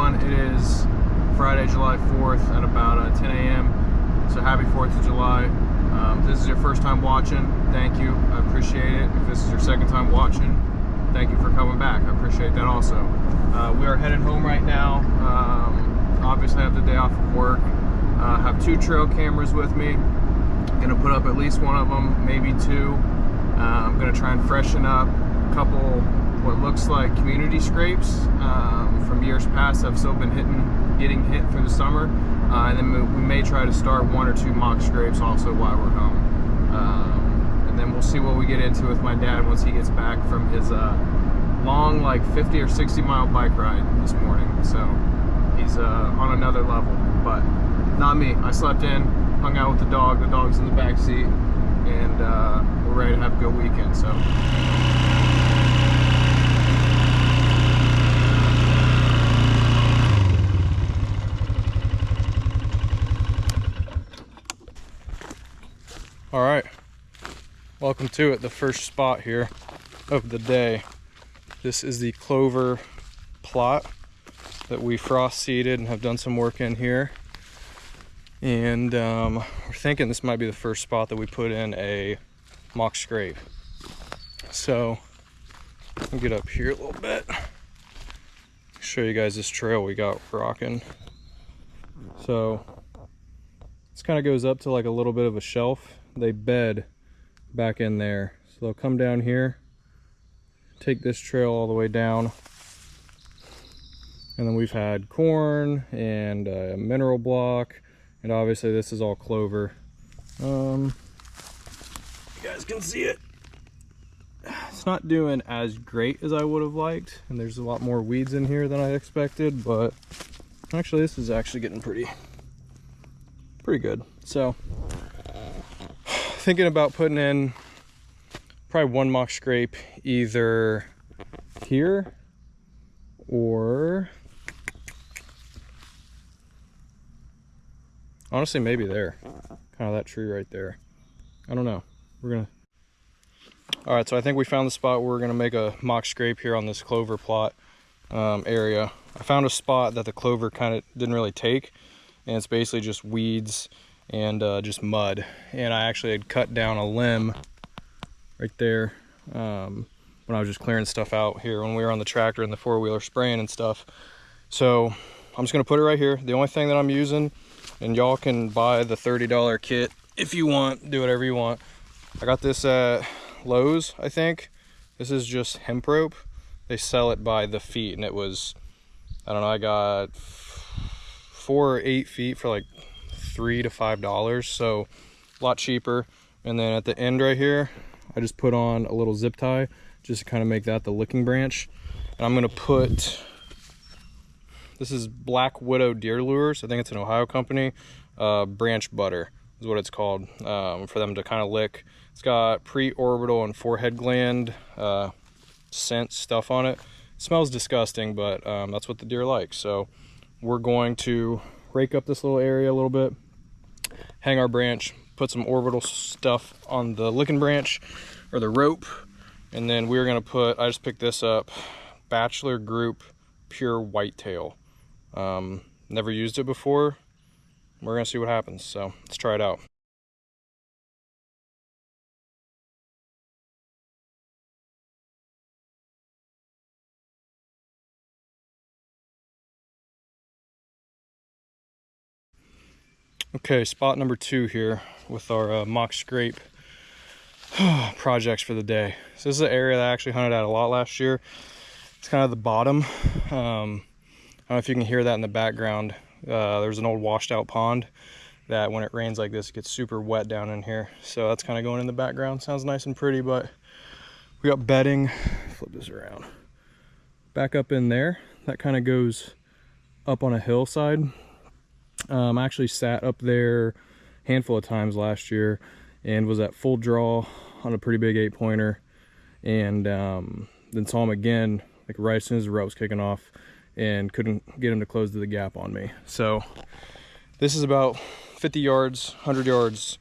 everyone. It is Friday, July 4th at about 10 a.m. So happy 4th of July. If this is your first time watching, thank you. I appreciate it. If this is your second time watching, thank you for coming back. I appreciate that also. We are headed home right now. Obviously I have the day off of work. I have two trail cameras with me. I'm gonna put up at least one of them, maybe two. I'm gonna try and freshen up a couple what looks like community scrapes from years past that have still been getting hit through the summer. And then we may try to start one or two mock scrapes also while we're home. And then we'll see what we get into with my dad once he gets back from his long, like 50 or 60 mile bike ride this morning. So he's on another level, but not me. I slept in, hung out with the dog. The dog's in the back seat, and we're ready to have a good weekend. So. All right, welcome to it, the first spot here of the day. This is the clover plot that we frost seeded and have done some work in here. And we're thinking this might be the first spot that we put in a mock scrape. So I'll get up here a little bit, show you guys this trail we got rocking. So this kind of goes up to like a little bit of a shelf. They bed back in there, so they'll come down here, take this trail all the way down, and then we've had corn and a mineral block, and obviously this is all clover. You guys can see it. It's not doing as great as I would have liked, and there's a lot more weeds in here than I expected, but actually this is actually getting pretty good. So thinking about putting in probably one mock scrape either here or honestly maybe there, kind of that tree right there. I don't know. All right, so I think we found the spot where we're gonna make a mock scrape here on this clover plot area. I found a spot that the clover kind of didn't really take, and it's basically just weeds and just mud. And I actually had cut down a limb right there when I was just clearing stuff out here when we were on the tractor and the four-wheeler spraying and stuff. So I'm just gonna put it right here. The only thing that I'm using, and y'all can buy the $30 kit if you want, do whatever you want. I got this at Lowe's, I think. This is just hemp rope. They sell it by the feet, and it was, I don't know, I got 4 or 8 feet for like $3 to $5, so a lot cheaper. And then at the end right here, I just put on a little zip tie just to kind of make that the licking branch. And I'm gonna put, this is Black Widow deer lures. I think it's an Ohio company. Branch butter is what it's called, for them to kind of lick. It's got pre-orbital and forehead gland scent stuff on it. It smells disgusting, but that's what the deer like. So we're going to rake up this little area a little bit, hang our branch, put some orbital stuff on the licking branch or the rope, and then we're gonna put, I just picked this up, Bachelor Group Pure Whitetail. Never used it before. We're gonna see what happens, so let's try it out. Okay, spot number 2 here with our mock scrape projects for the day. So this is an area that I actually hunted at a lot last year. It's kind of the bottom. I don't know if you can hear that in the background. There's an old washed out pond that when it rains like this, it gets super wet down in here. So that's kind of going in the background. Sounds nice and pretty, but we got bedding. Flip this around. Back up in there, that kind of goes up on a hillside. I actually sat up there a handful of times last year and was at full draw on a pretty big 8-pointer, and then saw him again like right as soon as the rut was kicking off, and couldn't get him to close to the gap on me. So this is about 50 yards, 100 yards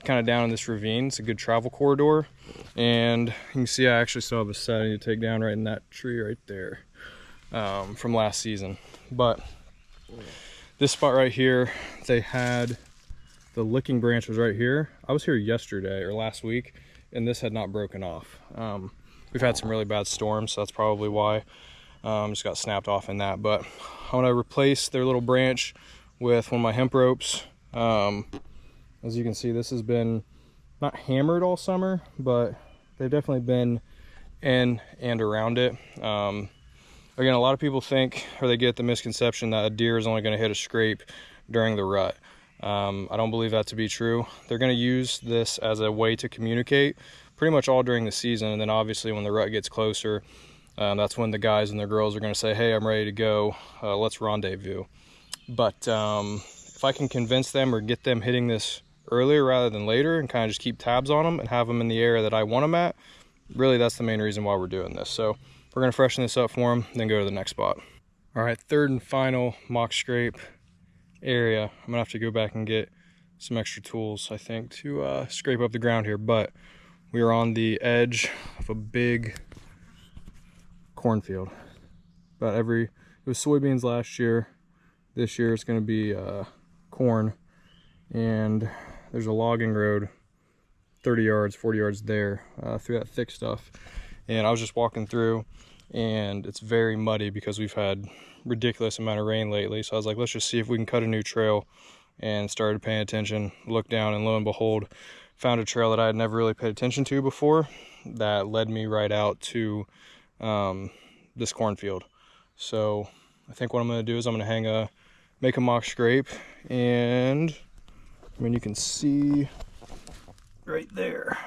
kind of down in this ravine. It's a good travel corridor, and you can see I actually still have a set I need to take down right in that tree right there. from last season. But this spot right here, they had the licking branch was right here. I was here yesterday or last week, and this had not broken off. We've had some really bad storms, so that's probably why. Just got snapped off in that. But I'm gonna replace their little branch with one of my hemp ropes. As you can see, this has been not hammered all summer, but they've definitely been in and around it. Again, a lot of people think, or they get the misconception that a deer is only going to hit a scrape during the rut. I don't believe that to be true. They're going to use this as a way to communicate pretty much all during the season, and then obviously when the rut gets closer, that's when the guys and the girls are going to say, hey, I'm ready to go, let's rendezvous. But if I can convince them or get them hitting this earlier rather than later and kind of just keep tabs on them and have them in the area that I want them at, really that's the main reason why we're doing this. So we're going to freshen this up for them, then go to the next spot. All right, third and final mock scrape area. I'm gonna have to go back and get some extra tools, I think, to scrape up the ground here, but we are on the edge of a big cornfield. It was soybeans last year. This year it's gonna be corn, and there's a logging road 30 yards, 40 yards there through that thick stuff. And I was just walking through, and it's very muddy because we've had ridiculous amount of rain lately. So I was like, let's just see if we can cut a new trail, and started paying attention, looked down, and lo and behold, found a trail that I had never really paid attention to before that led me right out to this cornfield. So I think what I'm going to do is I'm going to make a mock scrape, and I mean, you can see right there,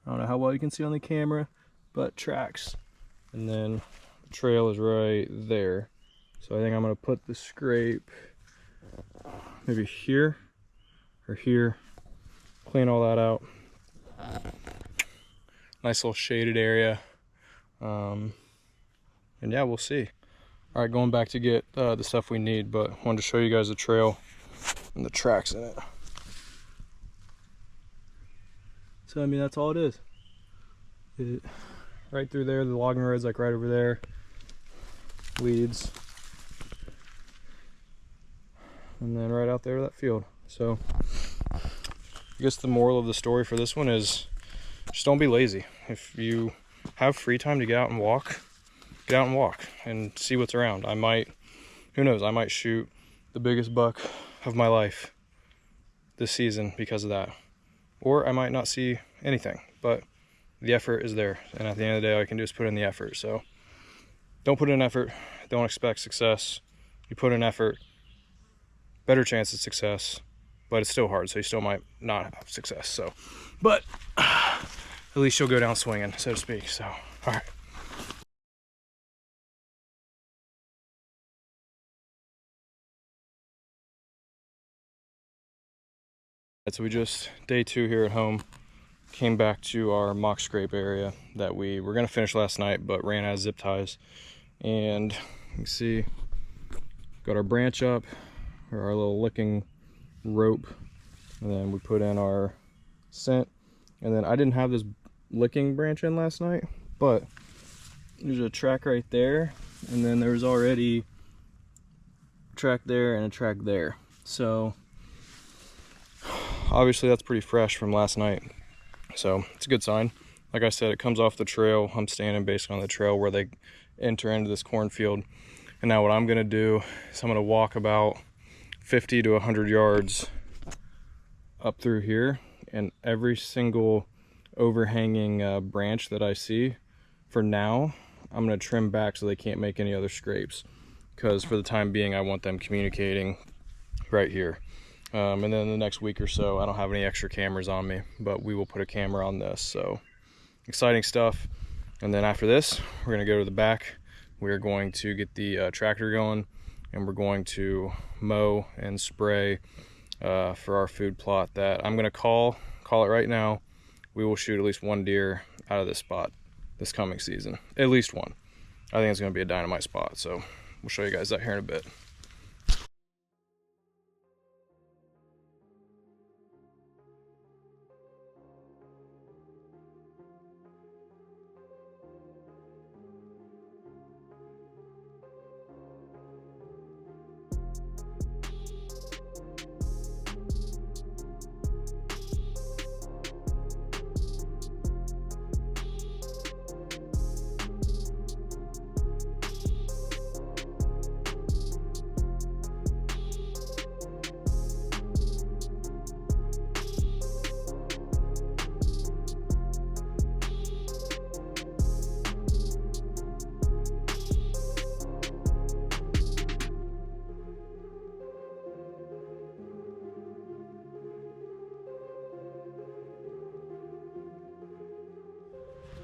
I don't know how well you can see on the camera, but tracks, and then the trail is right there. So I think I'm going to put the scrape maybe here or here, clean all that out. Nice little shaded area, and yeah, we'll see. All right, going back to get the stuff we need, but wanted to show you guys the trail and the tracks in it. So I mean, that's all it is. Right through there, the logging road's like right over there, leads, and then right out there to that field. So I guess the moral of the story for this one is just don't be lazy. If you have free time to get out and walk, get out and walk and see what's around. Who knows, I might shoot the biggest buck of my life this season because of that. Or I might not see anything, but the effort is there. And at the end of the day, all I can do is put in the effort. So don't put in effort, don't expect success. You put in effort, better chance of success, but it's still hard, so you still might not have success. So, but at least you'll go down swinging, so to speak. So, all right. So we just, day 2 here at home, came back to our mock scrape area that we were gonna finish last night, but ran out of zip ties. And you can see, got our branch up, or our little licking rope, and then we put in our scent. And then I didn't have this licking branch in last night, but there's a track right there, and then there's already a track there and a track there. So obviously that's pretty fresh from last night, so it's a good sign. Like I said, it comes off the trail. I'm standing basically on the trail where they enter into this cornfield. And now what I'm gonna do is I'm gonna walk about 50 to 100 yards up through here, and every single overhanging branch that I see, for now, I'm gonna trim back so they can't make any other scrapes, because for the time being I want them communicating right here. And then the next week or so, I don't have any extra cameras on me, but we will put a camera on this. So exciting stuff. And then after this, we're gonna go to the back. We're going to get the tractor going, and we're going to mow and spray for our food plot that I'm gonna call it right now. We will shoot at least 1 deer out of this spot this coming season, at least one. I think it's gonna be a dynamite spot. So we'll show you guys that here in a bit.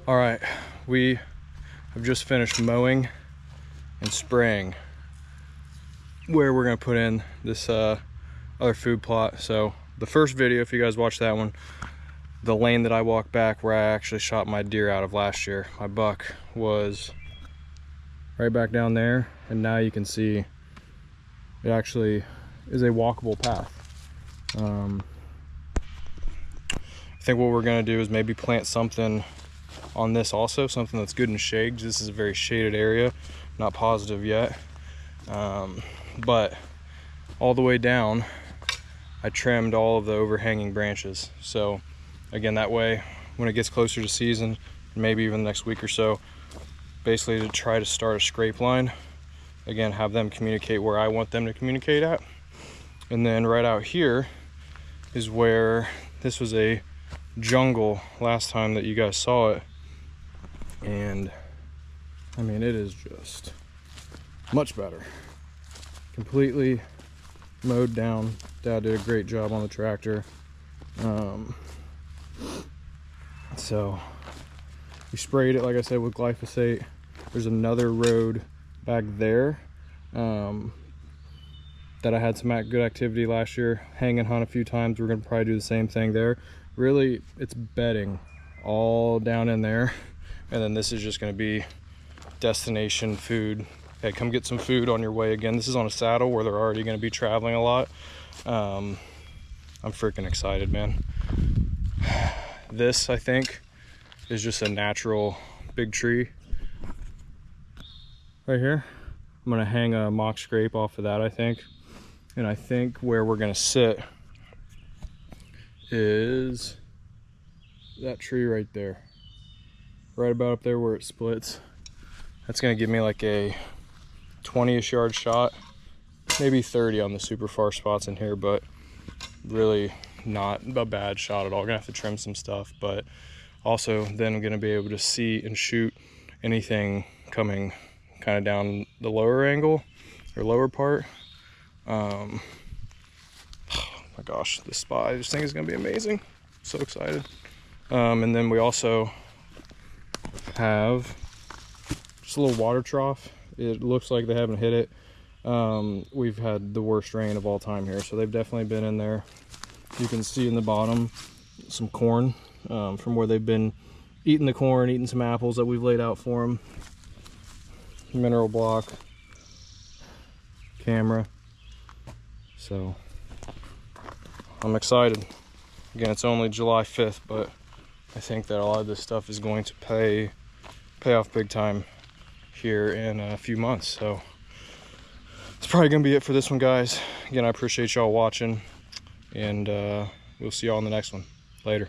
All right, we have just finished mowing and spraying where we're gonna put in this other food plot. So the first video, if you guys watched that one, the lane that I walked back where I actually shot my deer out of last year, my buck, was right back down there, and now you can see it actually is a walkable path. I think what we're gonna do is maybe plant something on this also, something that's good in shade. This is a very shaded area, not positive yet, but all the way down I trimmed all of the overhanging branches. So again, that way when it gets closer to season, maybe even the next week or so, basically to try to start a scrape line, again, have them communicate where I want them to communicate at. And then right out here is where this was a jungle last time that you guys saw it, and I mean, it is just much better, completely mowed down. Dad did a great job on the tractor. So we sprayed it, like I said, with glyphosate. There's another road back there that I had some good activity last year, hang and hunt a few times. We're gonna probably do the same thing there. Really, it's bedding all down in there, and then this is just gonna be destination food. Hey, come get some food on your way. Again, this is on a saddle where they're already gonna be traveling a lot. I'm freaking excited, man. This, I think, is just a natural big tree right here. I'm gonna hang a mock scrape off of that, I think. And I think where we're gonna sit is that tree right there, right about up there where it splits. That's gonna give me like a 20-ish yard shot, maybe 30 on the super far spots in here, but really not a bad shot at all. Gonna have to trim some stuff, but also then I'm gonna be able to see and shoot anything coming kind of down the lower angle or lower part. Oh my gosh, this spot, I just think is gonna be amazing. So excited. And then we also have just a little water trough. It looks like they haven't hit it. We've had the worst rain of all time here, so they've definitely been in there. You can see in the bottom some corn from where they've been eating the corn, eating some apples that we've laid out for them. Mineral block, camera. So I'm excited. Again, it's only July 5th, but I think that a lot of this stuff is going to pay off big time here in a few months. So it's probably gonna be it for this one, guys. Again, I appreciate y'all watching, and we'll see y'all in the next one. Later.